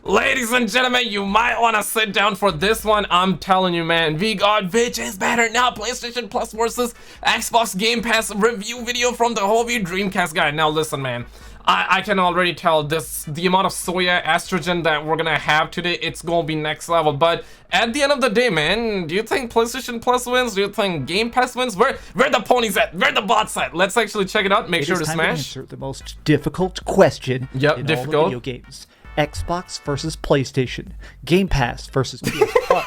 Ladies and gentlemen, you might want to sit down for this one. I'm telling you, man, we got which is better now, PlayStation Plus versus Xbox Game Pass review video from the Hobby Dreamcast guy. Now listen, man, I can already tell the amount of soya estrogen that we're gonna have today, it's gonna be next level. But at the end of the day, man, do you think PlayStation Plus wins? Do you think Game Pass wins? Where the ponies at? Where the bots at? Let's actually check it out. Make sure to smash. To answer the most difficult question in all the video games. Xbox versus PlayStation, Game Pass versus PS Plus.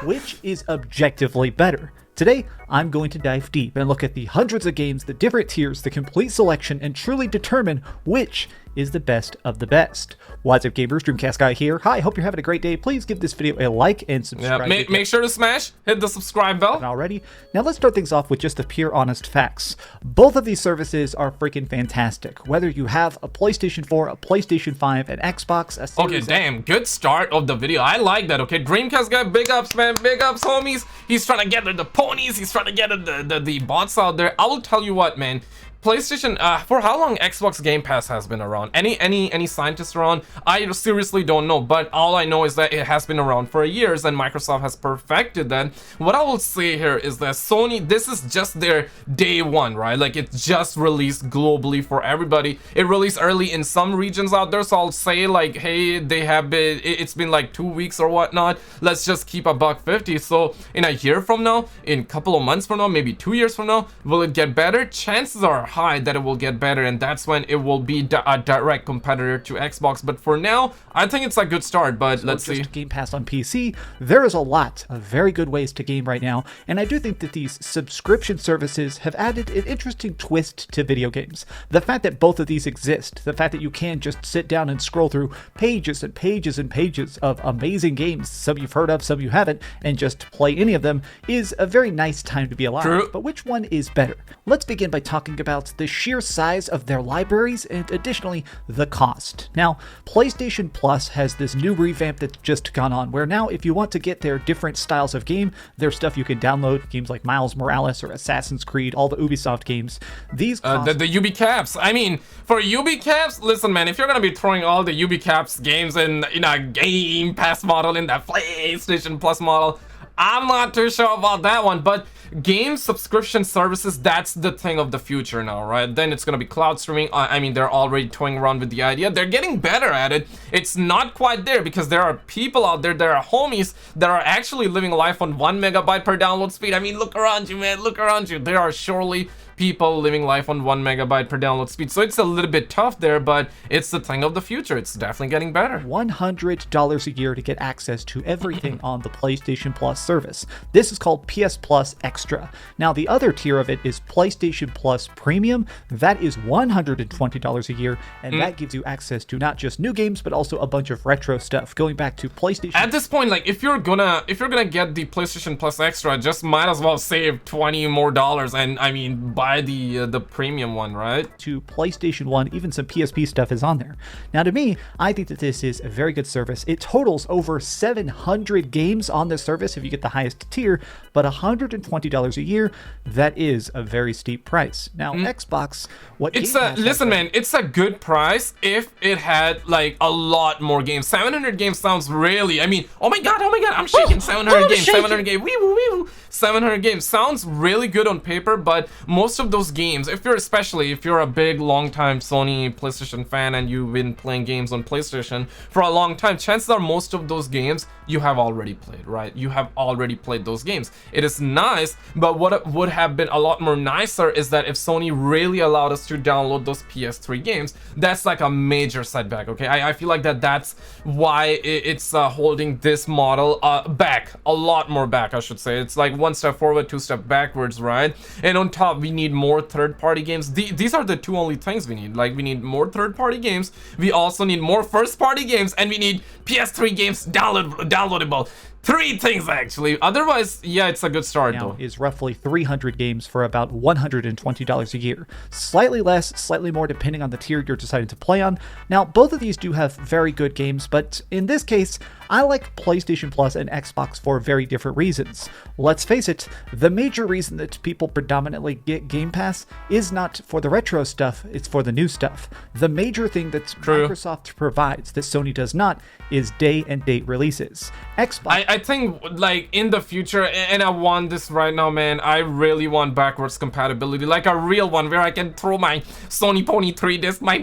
Which is objectively better? Today, I'm going to dive deep and look at the hundreds of games, the different tiers, the complete selection, and truly determine which is the best of the best. What's up, gamers? DreamcastGuy here. Hi, hope you're having a great day. Please give this video a like and subscribe. Yeah, make sure to smash, hit the subscribe bell. Already. Now let's start things off with just the pure honest facts. Both of these services are freaking fantastic. Whether you have a PlayStation 4, a PlayStation 5, an Xbox, a Series Okay, damn, good start of the video. I like that, okay? Dreamcast guy, big ups, man. Big ups, homies. He's trying to get the ponies. He's trying to get the bots out there. I will tell you what, man. PlayStation, for how long Xbox Game Pass has been around? Any scientists around? I seriously don't know, but all I know is that it has been around for years and Microsoft has perfected that. What I will say here is that Sony, this is just their day one, right? Like, it's just released globally for everybody. It released early in some regions out there, so I'll say like, hey, they have been, it's been like 2 weeks or whatnot. Let's just keep $150. So in a year from now, in a couple of months from now, maybe 2 years from now, will it get better? Chances are high that it will get better, and that's when it will be a direct competitor to Xbox. But for now, I think it's a good start. But so let's see. Game Pass on PC, there is a lot of very good ways to game right now, and I do think that these subscription services have added an interesting twist to video games. The fact that both of these exist, the fact that you can just sit down and scroll through pages and pages and pages of amazing games, some you've heard of, some you haven't, and just play any of them, is a very nice time to be alive. True. But which one is better? Let's begin by talking about the sheer size of their libraries and additionally the cost. Now, PlayStation Plus has this new revamp that's just gone on, where now if you want to get their different styles of game, there's stuff you can download, games like Miles Morales or Assassin's Creed, all the Ubisoft games. These cost the UB caps. I mean, for UB caps, listen, man, if you're gonna be throwing all the UB caps games in a Game Pass model, in that PlayStation Plus model, I'm not too sure about that one. But game subscription services, that's the thing of the future now, right? Then it's gonna be cloud streaming. I mean, they're already toying around with the idea. They're getting better at it. It's not quite there because there are people out there, there are homies that are actually living life on 1 megabyte per download speed. I mean, look around you, man, look around you. There are surely people living life on 1 megabyte per download speed. So it's a little bit tough there, but it's the thing of the future. It's definitely getting better. $100 a year to get access to everything on the PlayStation Plus service. This is called PS Plus Extra. Now, the other tier of it is PlayStation Plus Premium. That is $120 a year, and that gives you access to not just new games, but also a bunch of retro stuff going back to PlayStation. At this point, like, if you're gonna get the PlayStation Plus Extra, just might as well save $20 more, and I mean, buy the premium one, right? To PlayStation 1, even some PSP stuff is on there. Now, to me, I think that this is a very good service. It totals over 700 games on this service if you get the highest tier, but $120 a year, that is a very steep price. Now, Xbox, what it's listen, man, it's a good price if it had like a lot more games. 700 games sounds really, I mean, oh my god, I'm shaking. 700 games, 700 games, wee woo, wee woo. 700 games sounds really good on paper, but most of those games, especially if you're a big long-time Sony PlayStation fan and you've been playing games on PlayStation for a long time, chances are most of those games you have already played, right? You have already played those games. It is nice, but what would have been a lot more nicer is that if Sony really allowed us to download those PS3 games. That's like a major setback, okay? I feel like that's why it's holding this model back, a lot more back, I should say. It's like 1 step forward, 2 step backwards, right? And on top, we need more third-party games. These are the two only things we need. Like, we need more third-party games, we also need more first-party games, and we need PS3 games downloadable. 3 things actually. Otherwise, yeah, it's a good start now though. Is roughly 300 games for about $120 a year. Slightly less, slightly more depending on the tier you're deciding to play on. Now, both of these do have very good games, but in this case, I like PlayStation Plus and Xbox for very different reasons. Let's face it, the major reason that people predominantly get Game Pass is not for the retro stuff, it's for the new stuff. The major thing that Microsoft provides that Sony does not is day and date releases. Xbox... I think, like, in the future, and I want this right now, man, I really want backwards compatibility, like a real one where I can throw my Sony Pony 3 disc, my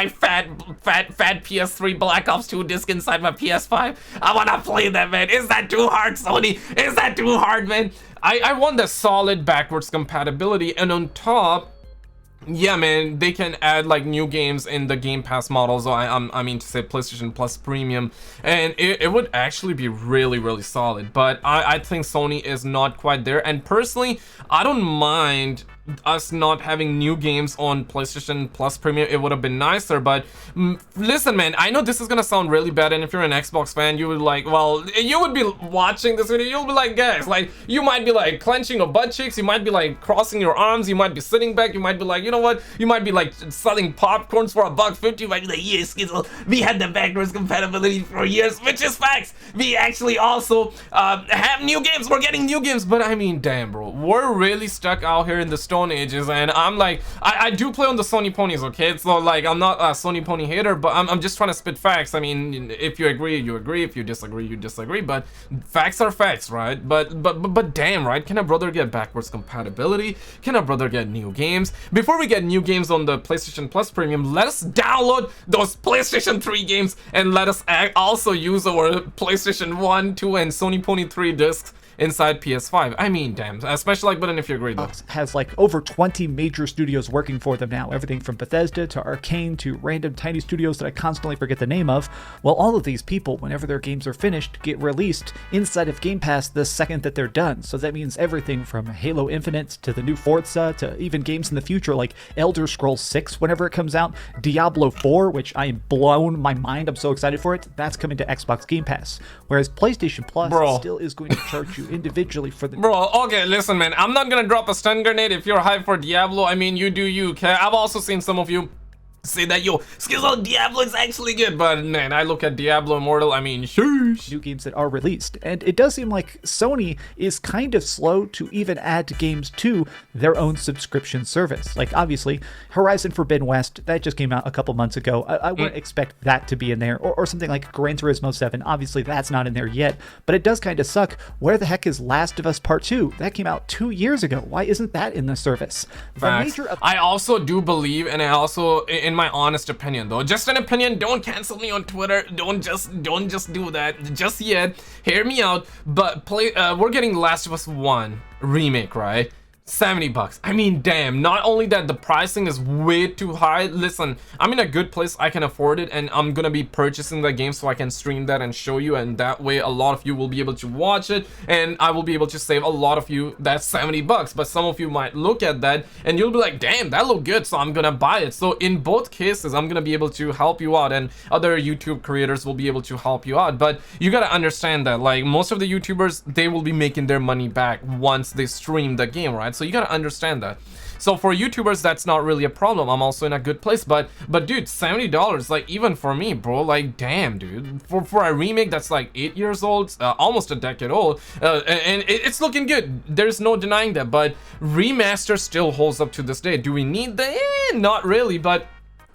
fat PS3 Black Ops 2 disc inside my PS5. I wanna play that, man. Is that too hard, Sony? Is that too hard, man? I want the solid backwards compatibility, and on top, yeah, man, they can add like new games in the Game Pass model. So I mean to say PlayStation Plus Premium, and it would actually be really, really solid. But I think Sony is not quite there, and personally, I don't mind us not having new games on PlayStation Plus Premium. It would have been nicer, but listen, man, I know this is gonna sound really bad, and if you're an Xbox fan, you would like, well, you would be watching this video, you'll be like, guys, like, you might be like clenching your butt cheeks, you might be like crossing your arms, you might be sitting back, you might be like, you know what, you might be like selling popcorns for $1.50, you might be like, yeah, Skizzle, we had the backwards compatibility for years, which is facts. We actually also have new games, we're getting new games, but I mean, damn, bro, we're really stuck out here in the Stone Ages, and I'm like, I do play on the Sony ponies, okay? So like, I'm not a Sony pony hater, but I'm just trying to spit facts. I mean, if you agree, you agree. If you disagree, you disagree. But facts are facts, right? But damn, right? Can a brother get backwards compatibility? Can a brother get new games? Before we get new games on the PlayStation Plus Premium, let us download those PlayStation 3 games, and let us also use our PlayStation 1, 2, and Sony Pony 3 discs inside PS5. I mean, damn, special like button if you agree though. Has like over 20 major studios working for them now, everything from Bethesda to Arcane to random tiny studios that I constantly forget the name of. Well, all of these people, whenever their games are finished, get released inside of Game Pass the second that they're done. So that means everything from Halo Infinite to the new Forza to even games in the future like Elder Scrolls 6 whenever it comes out, Diablo 4, which I am blown my mind, I'm so excited for it, that's coming to Xbox Game Pass. Whereas PlayStation Plus still is going to charge you individually for the... Bro, okay, listen, man, I'm not gonna drop a stun grenade if you're hyped for Diablo. I mean, you do you, okay? I've also seen some of you say that, yo, Skizzle, Diablo is actually good, but man, I look at Diablo Immortal, I mean, sheesh. New games that are released, and it does seem like Sony is kind of slow to even add games to their own subscription service. Like, obviously, Horizon Forbidden West, that just came out a couple months ago. I wouldn't expect that to be in there, or something like Gran Turismo 7. Obviously, that's not in there yet, but it does kind of suck. Where the heck is Last of Us Part 2? That came out 2 years ago. Why isn't that in the service? I also do believe, and I also, in my honest opinion though, just an opinion, don't cancel me on Twitter, don't just do that just yet, hear me out, but we're getting Last of Us 1 remake, right? $70. I mean, damn, not only that, the pricing is way too high. Listen, I'm in a good place, I can afford it, and I'm gonna be purchasing the game so I can stream that and show you, and that way a lot of you will be able to watch it, and I will be able to save a lot of you that $70. But some of you might look at that and you'll be like, damn, that look good, so I'm gonna buy it. So in both cases, I'm gonna be able to help you out, and other YouTube creators will be able to help you out. But you gotta understand that, like, most of the YouTubers, they will be making their money back once they stream the game, right? So you gotta understand that. So for YouTubers, that's not really a problem. I'm also in a good place, but dude, $70, like, even for me, bro, like, damn, dude, for a remake that's like 8 years old, almost a decade old, and it's looking good, there's no denying that. But remaster still holds up to this day. Do we need that? Not really. But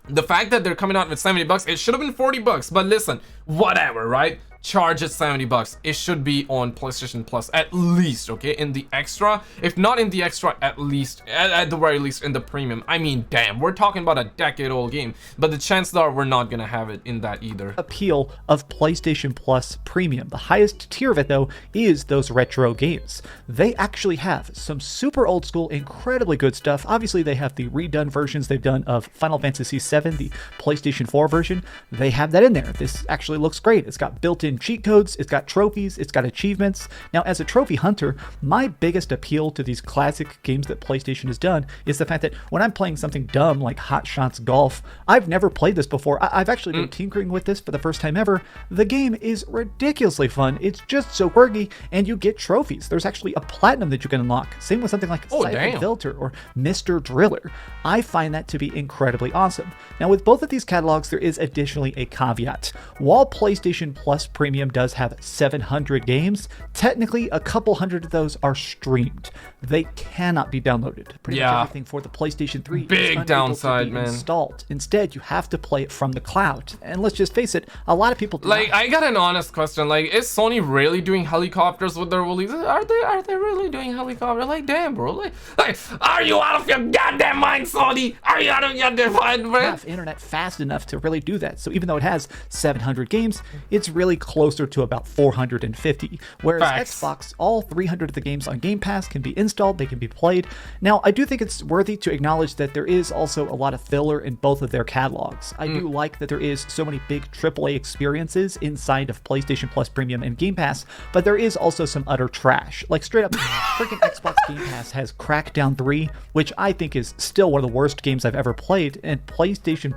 the fact that they're coming out with $70, it should have been $40, but listen, whatever, right? Charge it $70. It should be on PlayStation Plus at least, okay? In the extra, if not in the extra, at least at the very least in the premium. I mean, damn, we're talking about a decade-old game, but the chances are we're not gonna have it in that either. Appeal of PlayStation Plus Premium. The highest tier of it, though, is those retro games. They actually have some super old school, incredibly good stuff. Obviously, they have the redone versions they've done of Final Fantasy VII, the PlayStation 4 version. They have that in there. This actually looks great. It's got built-in in cheat codes, it's got trophies, it's got achievements. Now, as a trophy hunter, my biggest appeal to these classic games that PlayStation has done is the fact that when I'm playing something dumb like Hot Shots Golf, I've never played this before. I've actually been tinkering with this for the first time ever. The game is ridiculously fun. It's just so quirky, and you get trophies. There's actually a platinum that you can unlock. Same with something like Siphon Filter or Mr. Driller. I find that to be incredibly awesome. Now, with both of these catalogs, there is additionally a caveat. While PlayStation Plus Premium does have 700 games, technically a couple hundred of those are streamed. They cannot be downloaded. Pretty much everything for the PlayStation 3 big downside, man. Installed. Instead, you have to play it from the cloud. And let's just face it, a lot of people do like not. I got an honest question. Like, is Sony really doing helicopters with their releases? Are they really doing helicopters? Like, damn, bro. Like, are you out of your goddamn mind, Sony? Are you out of your goddamn mind, man? Have internet fast enough to really do that. So even though it has 700 games, it's really closer to about 450. Whereas Xbox, all 300 of the games on Game Pass can be installed, they can be played. Now, I do think it's worthy to acknowledge that there is also a lot of filler in both of their catalogs. I do like that there is so many big AAA experiences inside of PlayStation Plus Premium and Game Pass, but there is also some utter trash. Like, straight up, freaking Xbox Game Pass has Crackdown 3, which I think is still one of the worst games I've ever played, and PlayStation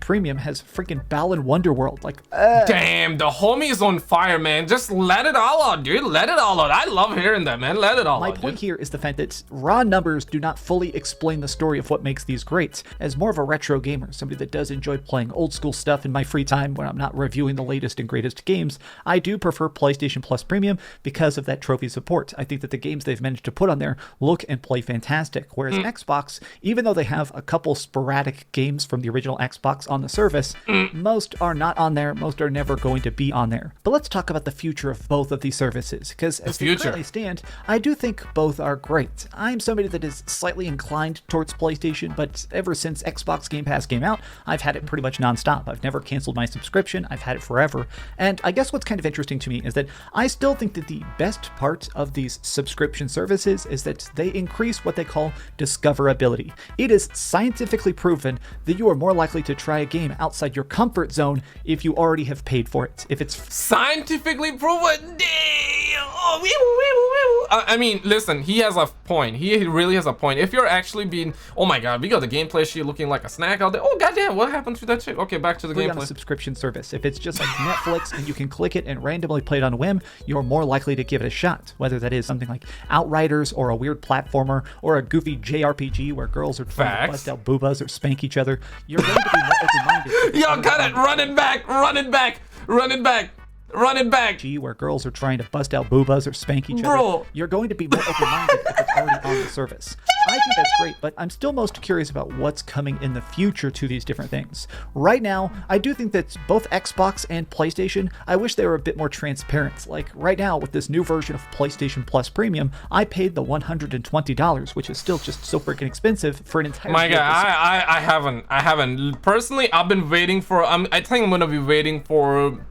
Premium has freaking Balan Wonderworld. Like, damn, the homie's on fire, man. Just let it all out, dude. Let it all out. I love hearing that, man. Let it all out. My point here is the fact that raw numbers do not fully explain the story of what makes these great. As more of a retro gamer, somebody that does enjoy playing old school stuff in my free time when I'm not reviewing the latest and greatest games, I do prefer PlayStation Plus Premium because of that trophy support. I think that the games they've managed to put on there look and play fantastic, whereas Xbox, even though they have a couple sporadic games from the original Xbox on the service, most are not on there, most are never going to be on there. But let's talk about the future of both of these services, because as they currently stand, I do think both are great. I'm somebody that is slightly inclined towards PlayStation, but ever since Xbox Game Pass came out, I've had it pretty much nonstop. I've never canceled my subscription, I've had it forever. And I guess what's kind of interesting to me is that I still think that the best part of these subscription services is that they increase what they call discoverability. It is scientifically proven that you are more likely to try a game outside your comfort zone if you already have paid for it. If it's scientifically proven, I mean, listen, he has a point. He really has a point. If you're actually being, oh my god, we got the gameplay sheet looking like a snack out there. Oh goddamn, what happened to that shit? Okay, back to the gameplay. On a subscription service. If it's just like Netflix and you can click it and randomly play it on a whim, you're more likely to give it a shot. Whether that is something like Outriders or a weird platformer or a goofy JRPG where girls are trying to bust out boobas or spank each other, you're going to be more open-minded. Yo, cut it! Run it back! Run it back! Run it back! Run it back! Where girls are trying to bust out boobas or spank each other, you're going to be more open-minded if it's already on the service. I think that's great, but I'm still most curious about what's coming in the future to these different things. Right now, I do think that both Xbox and PlayStation, I wish they were a bit more transparent. Like right now, with this new version of PlayStation Plus Premium, I paid the $120, which is still just so freaking expensive for an entire. My God, I haven't. Personally, I've been waiting for. I think I'm gonna be waiting for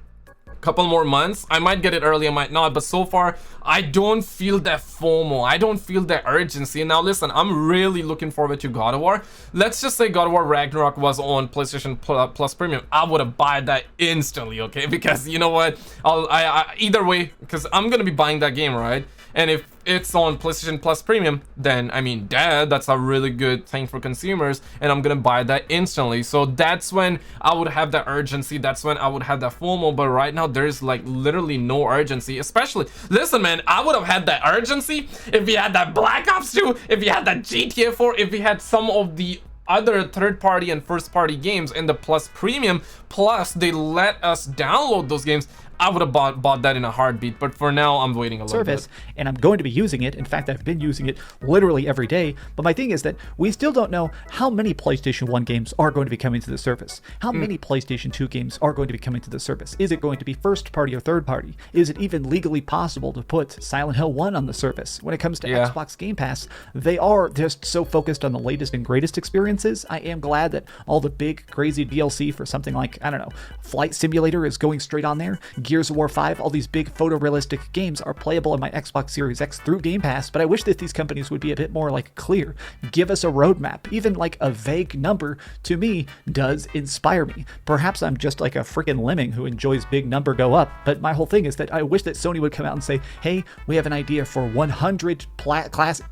couple more months. I might get it early, I might not, but so far I don't feel that FOMO. I don't feel that urgency. Now listen, I'm really looking forward to God of War. Let's just say God of War Ragnarok was on PlayStation Plus Premium. I would have bought that instantly, okay? Because you know what, I either way, because I'm gonna be buying that game, right? And if it's on PlayStation Plus Premium, then I mean, that's a really good thing for consumers, and I'm gonna buy that instantly. So that's when I would have that urgency, that's when I would have that FOMO. But right now there's like literally no urgency. Especially, listen man, I would have had that urgency if we had that Black Ops 2, if we had that GTA 4, if we had some of the other third-party and first-party games in the Plus Premium, plus they let us download those games. I would have bought that in a heartbeat, but for now I'm waiting a little bit. And I'm going to be using it. In fact, I've been using it literally every day. But my thing is that we still don't know how many PlayStation 1 games are going to be coming to the service. How many PlayStation 2 games are going to be coming to the service? Is it going to be first party or third party? Is it even legally possible to put Silent Hill 1 on the service? When it comes to Xbox Game Pass, they are just so focused on the latest and greatest experiences. I am glad that all the big crazy DLC for something like, I don't know, Flight Simulator is going straight on there. Gears of War 5, all these big photorealistic games are playable on my Xbox Series X through Game Pass, but I wish that these companies would be a bit more like clear. Give us a roadmap. Even like a vague number, to me, does inspire me. Perhaps I'm just like a freaking lemming who enjoys big number go up, but my whole thing is that I wish that Sony would come out and say, hey, we have an idea for 100 classic.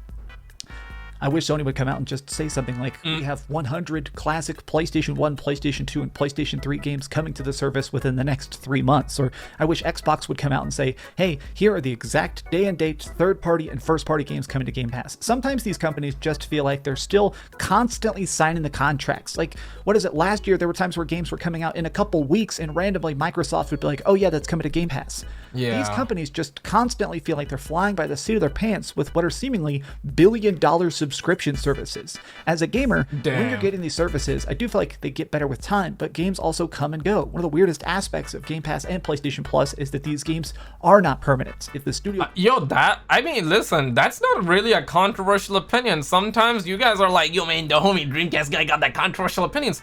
I wish Sony would come out and just say something like, we have 100 classic PlayStation 1, PlayStation 2, and PlayStation 3 games coming to the service within the next 3 months. Or I wish Xbox would come out and say, hey, here are the exact day and date third-party and first-party games coming to Game Pass. Sometimes these companies just feel like they're still constantly signing the contracts. Like, what is it? Last year, there were times where games were coming out in a couple weeks, and randomly Microsoft would be like, oh yeah, that's coming to Game Pass. Yeah. These companies just constantly feel like they're flying by the seat of their pants with what are seemingly billion-dollar subscription services. As a gamer, when you're getting these services, I do feel like they get better with time, but games also come and go. One of the weirdest aspects of Game Pass and PlayStation Plus is that these games are not permanent. If the studio... I mean, listen, that's not really a controversial opinion. Sometimes you guys are like, yo man, the homie DreamcastGuy got that controversial opinions.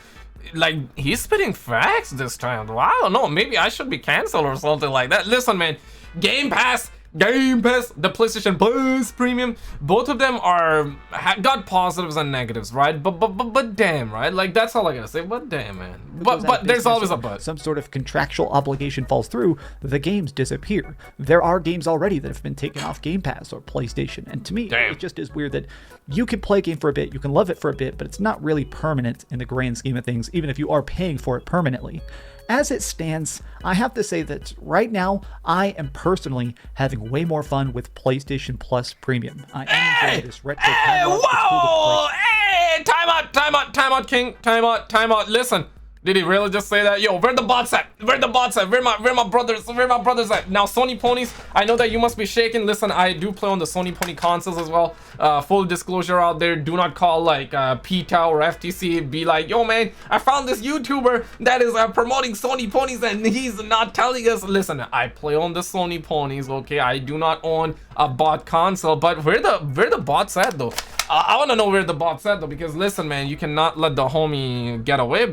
Like, he's spitting facts this time. Well, I don't know, maybe I should be canceled or something like that. Listen, man, Game Pass, the PlayStation Plus Premium, both of them got positives and negatives, right? But damn, right? Like, that's all I gotta say. But damn, man. But there's always a but. Some sort of contractual obligation falls through, the games disappear. There are games already that have been taken off Game Pass or PlayStation, and to me, it just is weird that you can play a game for a bit, you can love it for a bit, but it's not really permanent in the grand scheme of things, even if you are paying for it permanently. As it stands, I have to say that right now, I am personally having way more fun with PlayStation Plus Premium. I am enjoying this retro catalog. Whoa! Hey! Time out, King. Time out. Listen. Did he really just say that? Yo, where the bots at? Where my brothers at? Now, Sony ponies, I know that you must be shaking. Listen, I do play on the Sony pony consoles as well. Full disclosure out there, do not call like PETA or FTC, be like, yo man, I found this YouTuber that is promoting Sony ponies and he's not telling us. Listen, I play on the Sony ponies, okay? I do not own a bot console, but where the bots at though? I want to know where the bot's at though, because listen, man, you cannot let the homie get away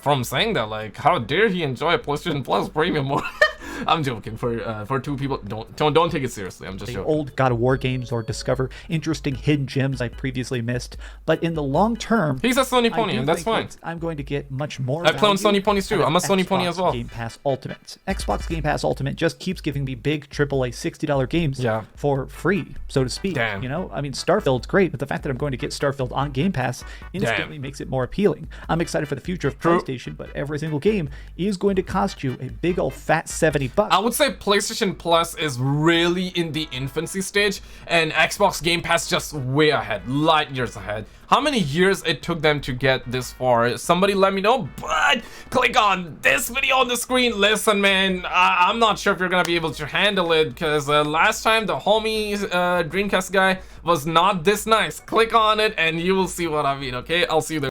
from saying that. Like, how dare he enjoy a PlayStation Plus Premium more? I'm joking. For two people, don't take it seriously. I'm just joking. Old God of War games or discover interesting hidden gems I previously missed. But in the long term, he's a Sony pony, and that's fine. I'm going to get much more. I play on Sony ponies too. I'm a Sony pony as well. Game Pass Ultimate. Xbox Game Pass Ultimate just keeps giving me big AAA $60 games for free, so to speak. Damn. You know, I mean, Starfield's great, but the fact that I'm going to get Starfield on Game Pass instantly makes it more appealing. I'm excited for the future of PlayStation, but every single game is going to cost you a big old fat $70. I would say PlayStation Plus is really in the infancy stage, and Xbox Game Pass just way ahead, light years ahead. How many years it took them to get this far? Somebody let me know, but click on this video on the screen. Listen, man, I'm not sure if you're gonna be able to handle it, because last time the homie DreamcastGuy was not this nice. Click on it and you will see what I mean, okay? I'll see you there.